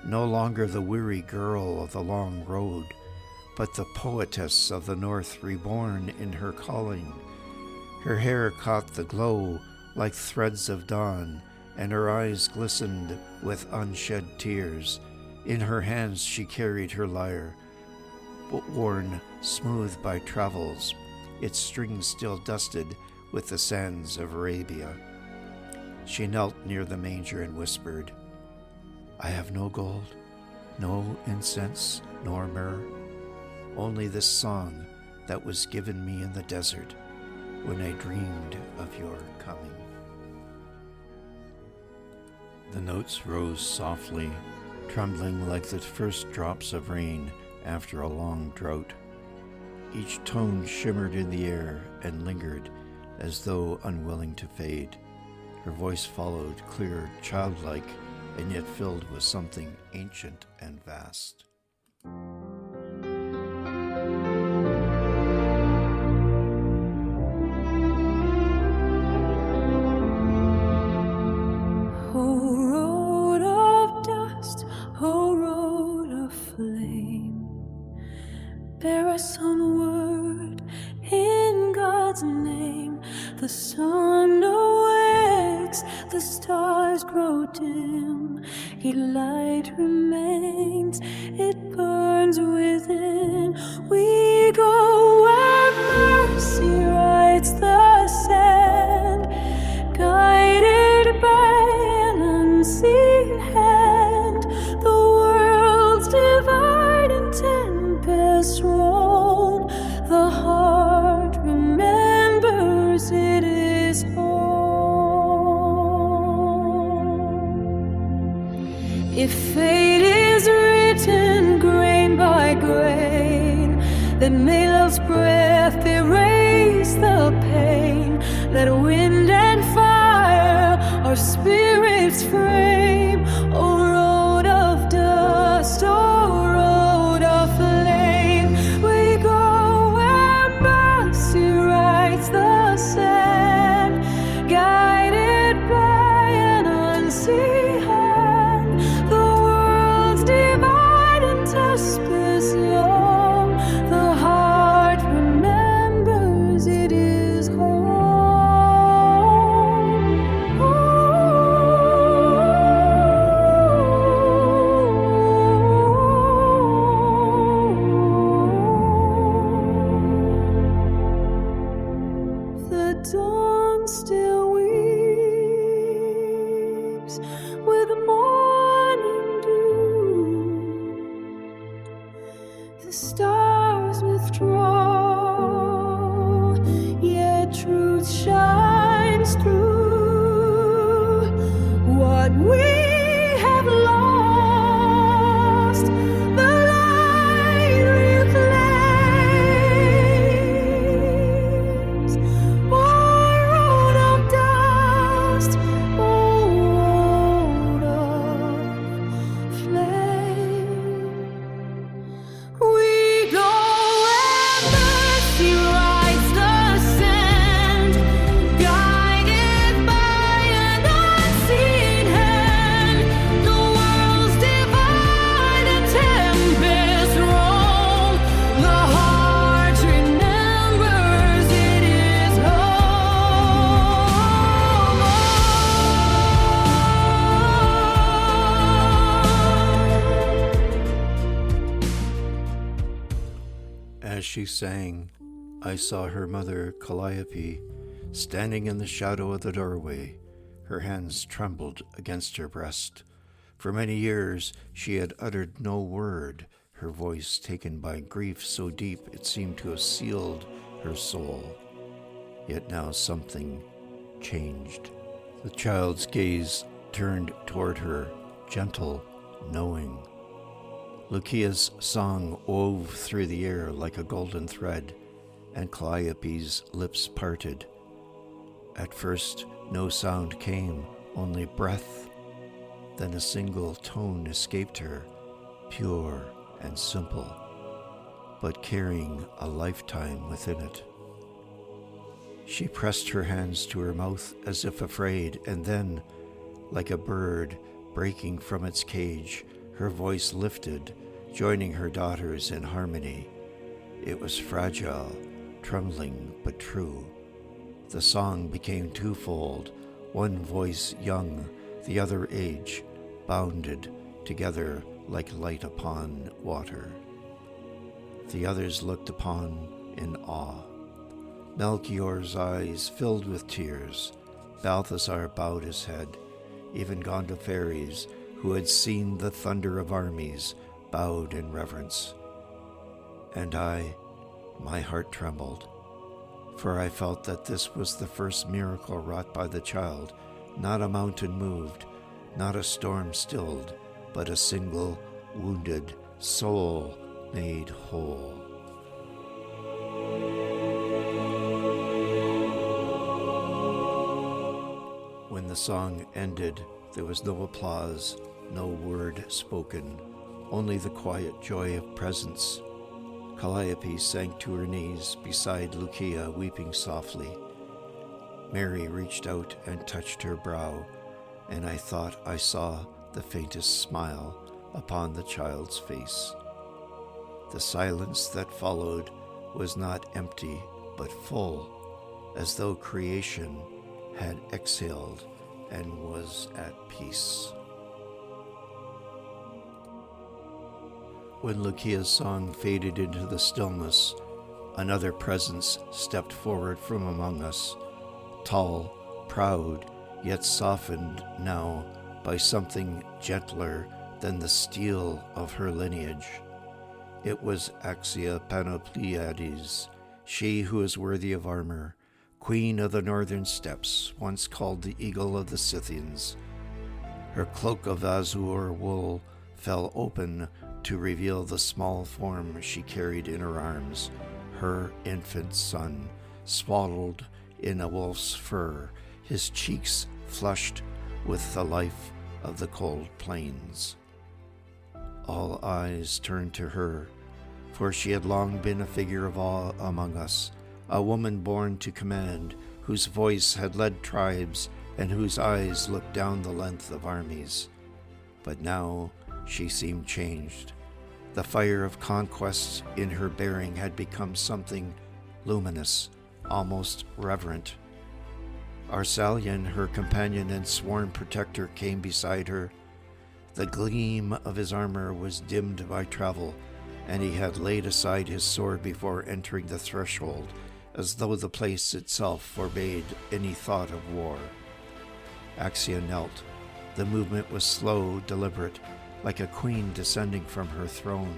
no longer the weary girl of the long road, but the poetess of the north reborn in her calling. Her hair caught the glow like threads of dawn, and her eyes glistened with unshed tears. In her hands she carried her lyre, worn smooth by travels, its strings still dusted with the sands of Arabia. She knelt near the manger and whispered, "I have no gold, No incense nor myrrh, only this song that was given me in the desert when I dreamed of your coming. The notes rose softly, trembling like the first drops of rain after a long drought. Each tone shimmered in the air and lingered as though unwilling to fade. Her voice followed, clear, childlike, and yet filled with something ancient and vast. Oh, road of dust, oh, road of flame, bear us some word in God's name. The sun awakes, the stars grow dim, yet light remains, it burns within. We go where mercy writes the sand, guided by an unseen hand. The worlds divide and tempests roll, the heart remembers it is home. If fate is written grain by grain, then may love's breath erase the pain. Let wind and fire our spirits frame. O road of dust, O road of flame, we go where mercy writes the sand, guided by an unseen hand. The worlds divide and tempests long, the heart remembers it is home. The dawn still weeps with morning dew. The stars withdraw, yet truth shines through. What we have lost, the light reclaims. O road of dust, O road of flame, we go where mercy writes the sand, guided by an unseen hand. The worlds divide and tempests roll, the heart remembers it is As she sang, I saw her mother, Calliope, standing in the shadow of the doorway. Her hands trembled against her breast. For many years she had uttered no word, her voice taken by grief so deep it seemed to have sealed her soul. Yet now something changed. The child's gaze turned toward her, gentle, knowing. Loukia's song wove through the air like a golden thread, and Calliope's lips parted. At first, no sound came, only breath. Then a single tone escaped her, pure and simple, but carrying a lifetime within it. She pressed her hands to her mouth as if afraid, and then, like a bird breaking from its cage, her voice lifted, joining her daughters in harmony. It was fragile, trembling, but true. The song became twofold, one voice young, the other age, bounded together like light upon water. The others looked upon in awe. Melchior's eyes filled with tears. Balthazar bowed his head. Even Gondophares, who had seen the thunder of armies, bowed in reverence. And my heart trembled, for I felt that this was the first miracle wrought by the child, not a mountain moved, not a storm stilled, but a single wounded soul made whole. When the song ended, there was no applause, no word spoken, only the quiet joy of presence. Calliope sank to her knees beside Loukia, weeping softly. Mary reached out and touched her brow, and I thought I saw the faintest smile upon the child's face. The silence that followed was not empty, but full, as though creation had exhaled and was at peace. When Loukia's song faded into the stillness, another presence stepped forward from among us, tall, proud, yet softened now by something gentler than the steel of her lineage. It was Axia Panopliades, she who is worthy of armor, queen of the northern steppes, once called the eagle of the Scythians. Her cloak of azure wool fell open to reveal the small form she carried in her arms, her infant son, swaddled in a wolf's fur, his cheeks flushed with the life of the cold plains. All eyes turned to her, for she had long been a figure of awe among us, a woman born to command, whose voice had led tribes and whose eyes looked down the length of armies. But now she seemed changed. The fire of conquest in her bearing had become something luminous, almost reverent. Arcelian, her companion and sworn protector, came beside her. The gleam of his armor was dimmed by travel, and he had laid aside his sword before entering the threshold, as though the place itself forbade any thought of war. Axia knelt. The movement was slow, deliberate, like a queen descending from her throne.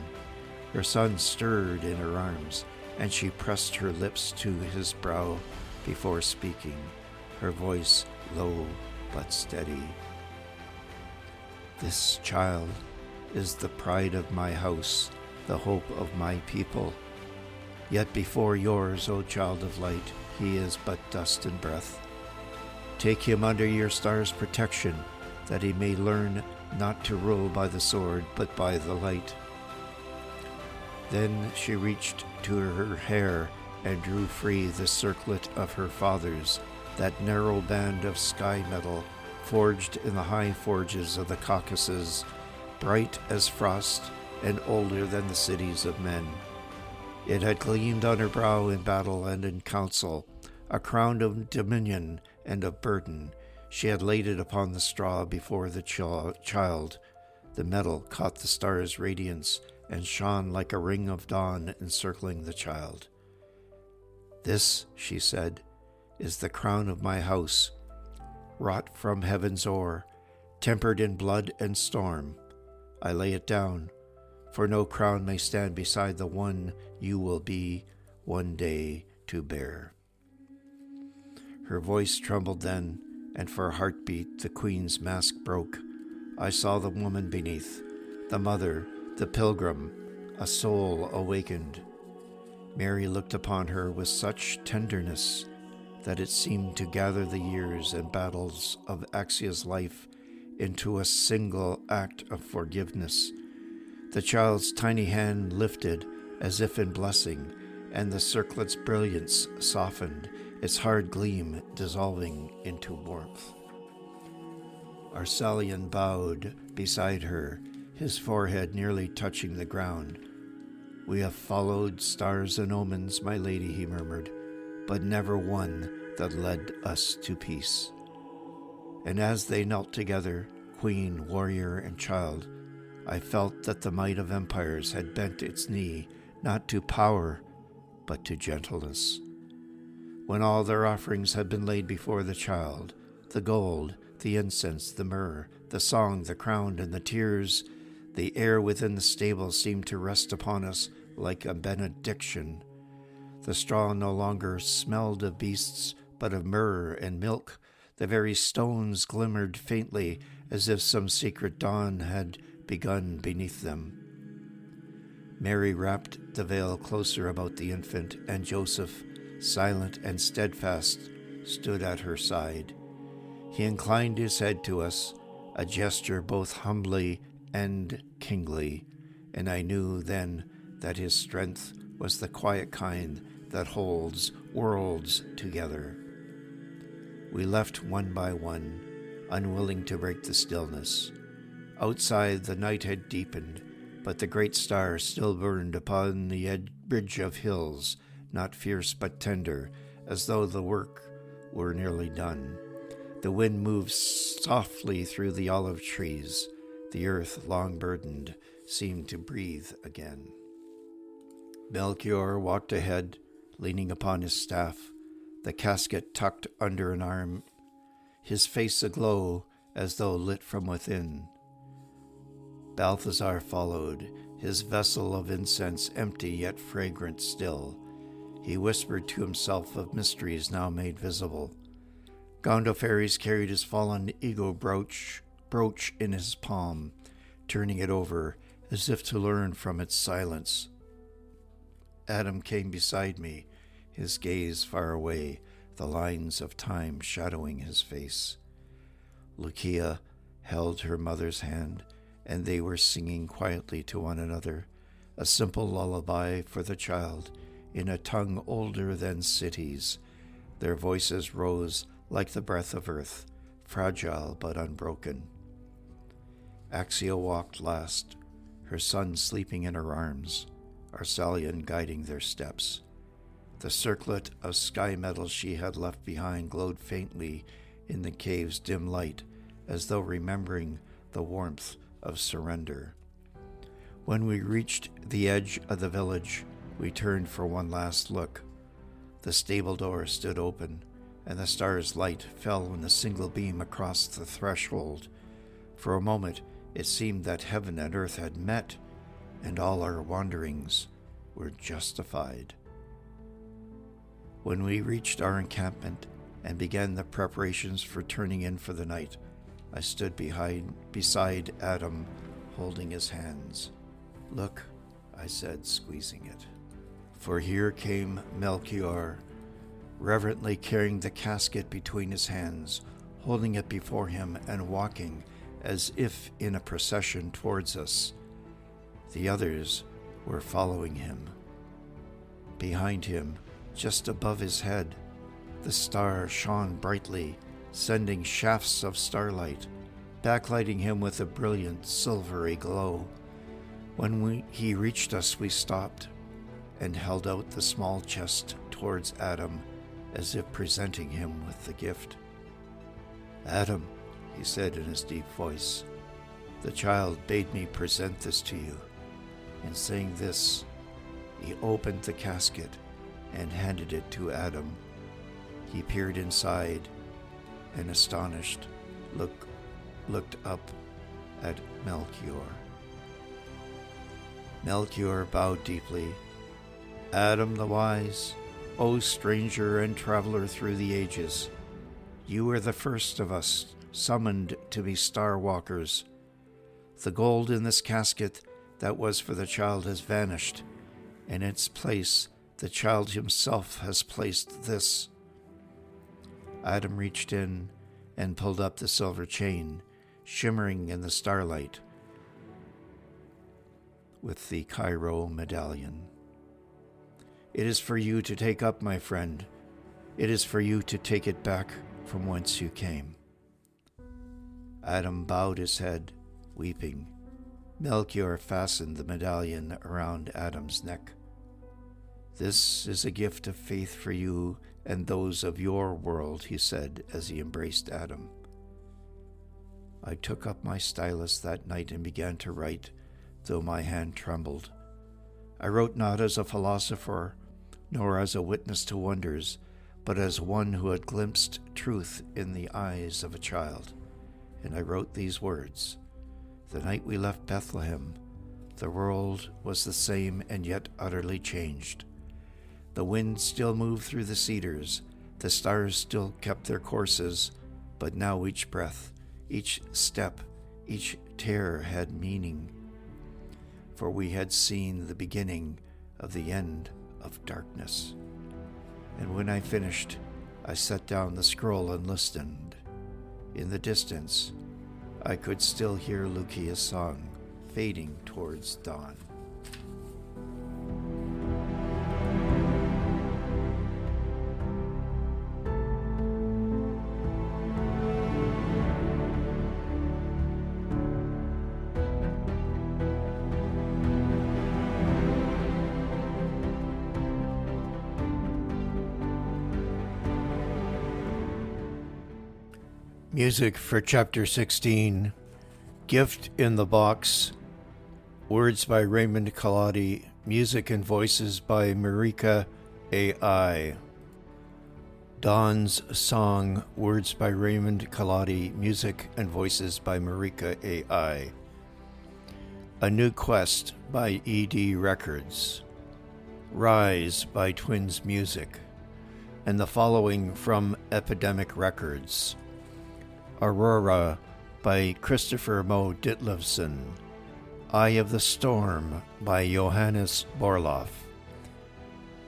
Her son stirred in her arms, and she pressed her lips to his brow before speaking, her voice low but steady. This child is the pride of my house, the hope of my people. Yet before yours, O child of light, he is but dust and breath. Take him under your star's protection, that he may learn not to rule by the sword, but by the light. Then she reached to her hair and drew free the circlet of her fathers, that narrow band of sky metal forged in the high forges of the Caucasus, bright as frost and older than the cities of men. It had gleamed on her brow in battle and in council, a crown of dominion and of burden. She had laid it upon the straw before the child. The metal caught the star's radiance and shone like a ring of dawn encircling the child. This, she said, is the crown of my house, wrought from heaven's ore, tempered in blood and storm. I lay it down, for no crown may stand beside the one you will be one day to bear. Her voice trembled then, and for a heartbeat the queen's mask broke. I saw the woman beneath, the mother, the pilgrim, a soul awakened. Mary looked upon her with such tenderness that it seemed to gather the years and battles of Axia's life into a single act of forgiveness. The child's tiny hand lifted as if in blessing, and the circlet's brilliance softened, its hard gleam dissolving into warmth. Arcelian bowed beside her, his forehead nearly touching the ground. "We have followed stars and omens, my lady," he murmured, "but never one that led us to peace." And as they knelt together, queen, warrior, and child, I felt that the might of empires had bent its knee, not to power, but to gentleness. When all their offerings had been laid before the child, the gold, the incense, the myrrh, the song, the crown, and the tears, The air within the stable seemed to rest upon us like a benediction. The straw no longer smelled of beasts, but of myrrh and milk. The very stones glimmered faintly, as if some secret dawn had begun beneath them. Mary wrapped the veil closer about the infant, and Joseph, silent and steadfast, stood at her side. He inclined his head to us, a gesture both humbly and kingly, and I knew then that his strength was the quiet kind that holds worlds together. We left one by one, unwilling to break the stillness. Outside the night had deepened, but the great star still burned upon the bridge of hills, not fierce but tender, as though the work were nearly done. The wind moved softly through the olive trees. The earth, long burdened, seemed to breathe again. Melchior walked ahead, leaning upon his staff, the casket tucked under an arm, his face aglow as though lit from within. Balthazar followed, his vessel of incense empty yet fragrant still. He whispered to himself of mysteries now made visible. Gondophares carried his fallen eagle brooch in his palm, turning it over as if to learn from its silence. Adam came beside me, his gaze far away, the lines of time shadowing his face. Loukia held her mother's hand, and they were singing quietly to one another, a simple lullaby for the child in a tongue older than cities. Their voices rose like the breath of earth, fragile but unbroken. Axia walked last, her son sleeping in her arms, Arcelian guiding their steps. The circlet of sky metal she had left behind glowed faintly in the cave's dim light, as though remembering the warmth of surrender. When we reached the edge of the village, we turned for one last look. The stable door stood open, and the star's light fell in a single beam across the threshold. For a moment, it seemed that heaven and earth had met, and all our wanderings were justified. When we reached our encampment and began the preparations for turning in for the night, I stood beside Adam, holding his hands. "Look," I said, squeezing it. For here came Melchior, reverently carrying the casket between his hands, holding it before him and walking as if in a procession towards us. The others were following him. Behind him, just above his head, the star shone brightly, sending shafts of starlight, backlighting him with a brilliant silvery glow. When he reached us, we stopped and held out the small chest towards Adam, as if presenting him with the gift. "Adam," he said in his deep voice, "the child bade me present this to you." In saying this, he opened the casket and handed it to Adam. He peered inside and, astonished, looked up at Melchior. Melchior bowed deeply. "Adam the wise, O stranger and traveler through the ages, you were the first of us summoned to be star walkers. The gold in this casket that was for the child has vanished. In its place, the child himself has placed this." Adam reached in and pulled up the silver chain, shimmering in the starlight, with the Cairo medallion. "It is for you to take up, my friend. It is for you to take it back from whence you came." Adam bowed his head, weeping. Melchior fastened the medallion around Adam's neck. "This is a gift of faith for you and those of your world," he said as he embraced Adam. I took up my stylus that night and began to write, though my hand trembled. I wrote not as a philosopher, nor as a witness to wonders, but as one who had glimpsed truth in the eyes of a child. And I wrote these words: The night we left Bethlehem, the world was the same and yet utterly changed. The wind still moved through the cedars, the stars still kept their courses, but now each breath, each step, each tear had meaning. For we had seen the beginning of the end of darkness. And when I finished, I set down the scroll and listened. In the distance, I could still hear Loukia's song fading towards dawn. Music for Chapter 16, Gift in the Box, words by Raymond Kaladi, music and voices by Marika AI. Dawn's Song, words by Raymond Kaladi, music and voices by Marika AI. A New Quest by ED Records. Rise by Twins Music. And the following from Epidemic Records. Aurora by Christopher Mo Ditlevson. Eye of the Storm by Johannes Borloff.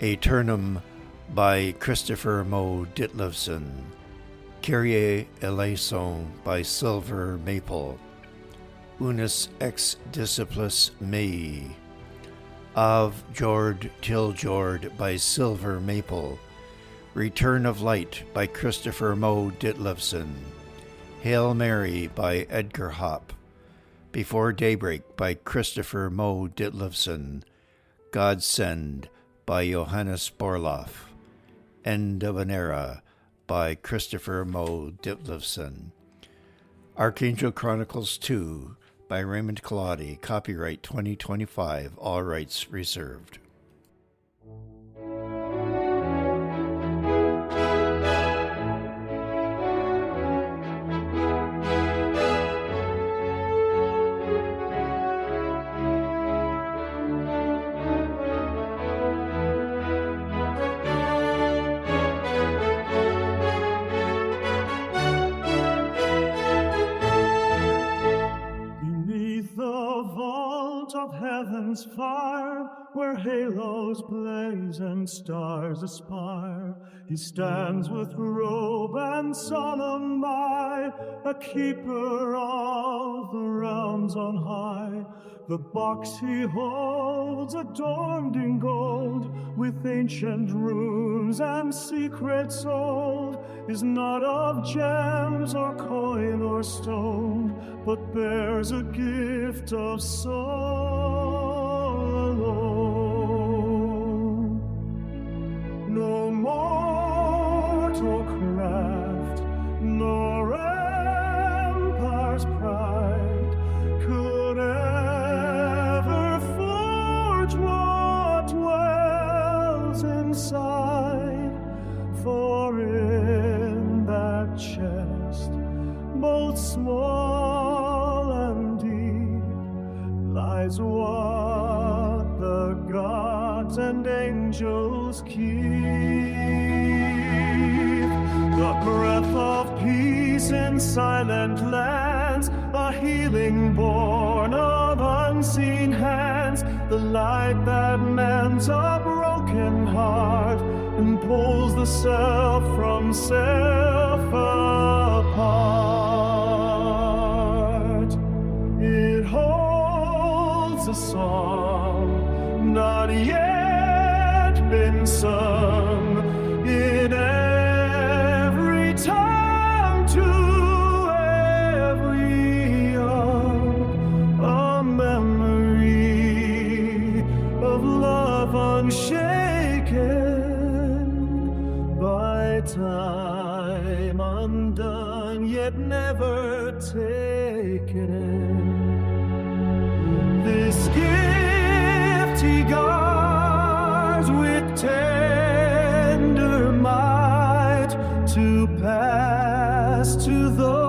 Aeternum by Christopher Mo Ditlevson. Kyrie eleison by Silver Maple. Unus ex disciplis mei. Av Jord till Jord by Silver Maple. Return of Light by Christopher Mo Ditlevson. Hail Mary by Edgar Hopp. Before Daybreak by Christopher Mo Ditlevson. God Send by Johannes Borloff. End of an Era by Christopher Mo Ditlevson. Archangel Chronicles 2 by Raymond Kaladi. Copyright 2025. All rights reserved. Heaven's fire, where halos blaze and stars aspire, he stands with robe and solemn eye, a keeper of the realms on high. The box he holds, adorned in gold, with ancient runes and secrets old, is not of gems or coin or stone, but bears a gift of soul alone. No mortal craft, nor empire's pride could ever forge what dwells inside, for in that chest, both small and deep, lies what the gods and angels keep. The breath of peace in silent lands, a healing born of unseen hands, the light that mends a broken heart and pulls the self from self apart. It holds a song not yet been sung in every tongue to every young, a memory of love unshaken by time, undone yet never taken. This gift he guards with tender might to pass to those